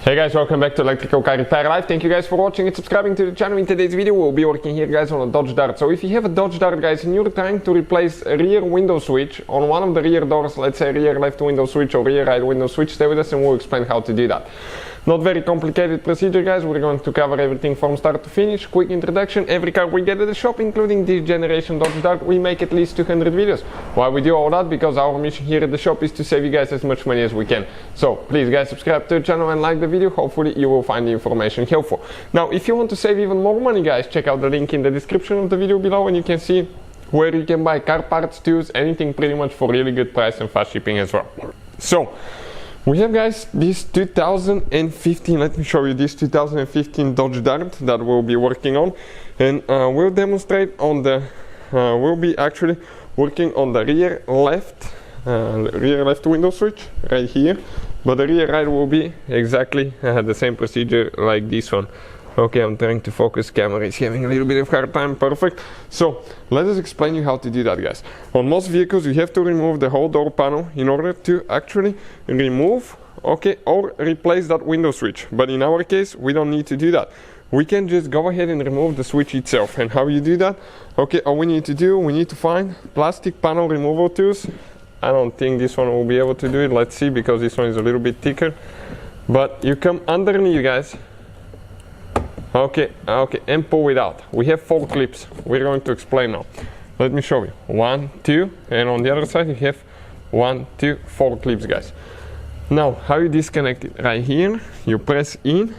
Hey guys, welcome back to Electrical Car Repair Live. Thank you guys for watching and subscribing to the channel. In today's video we'll be working here guys on a Dodge Dart. So if you have a Dodge Dart guys and you're trying to replace a rear window switch on one of the rear doors, let's say rear left window switch or rear right window switch, stay with us and we'll explain how to do that. Not very complicated procedure guys, we're going to cover everything from start to finish. Quick introduction, every car we get at the shop, including this generation Dodge Dart, we make at least 200 videos. Why we do all that? Because our mission here at the shop is to save you guys as much money as we can. So please guys, subscribe to the channel and like the video, hopefully you will find the information helpful. Now if you want to save even more money guys, check out the link in the description of the video below and you can see where you can buy car parts, tools, anything pretty much for really good price and fast shipping as well. So we have guys this 2015, let me show you this 2015 Dodge Dart that we'll be working on, and we'll demonstrate on the, we'll be actually working on the rear left window switch right here, but the rear right will be exactly the same procedure like this one. Okay, I'm trying to focus, camera is having a little bit of hard time, perfect. So let us explain you how to do that guys. On most vehicles you have to remove the whole door panel in order to actually remove, okay, or replace that window switch. But in our case we don't need to do that. We can just go ahead and remove the switch itself. And how you do that? Okay, all we need to do, we need to find plastic panel removal tools. I don't think this one will be able to do it, let's see, because this one is a little bit thicker. But you come underneath guys. Okay, and pull it out. We have 4 clips. We're going to explain now. Let me show you. 1, 2, and on the other side you have 1, 2, 4 clips guys. Now, how you disconnect it? Right here, you press in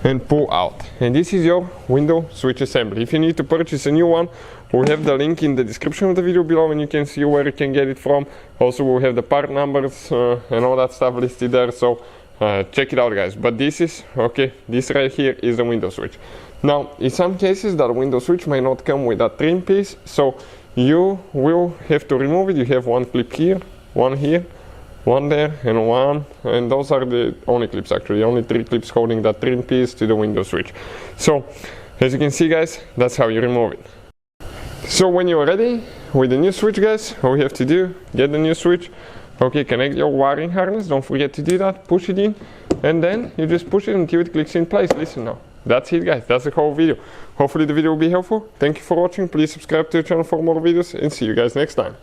and pull out. And this is your window switch assembly. If you need to purchase a new one, we have the link in the description of the video below and you can see where you can get it from. Also, we'll have the part numbers and all that stuff listed there. So check it out guys. But this is okay, this right here is the window switch. Now in some cases that window switch may not come with a trim piece, so you will have to remove it. You have 1 clip here, 1 here, 1 there, and 1, and those are the only clips, actually only 3 clips holding that trim piece to the window switch. So as you can see guys, that's how you remove it. So when you're ready with the new switch guys, all you have to do, get the new switch. Okay, connect your wiring harness, don't forget to do that, push it in, and then you just push it until it clicks in place. Listen now, that's it guys, that's the whole video. Hopefully the video will be helpful. Thank you for watching, please subscribe to the channel for more videos and see you guys next time.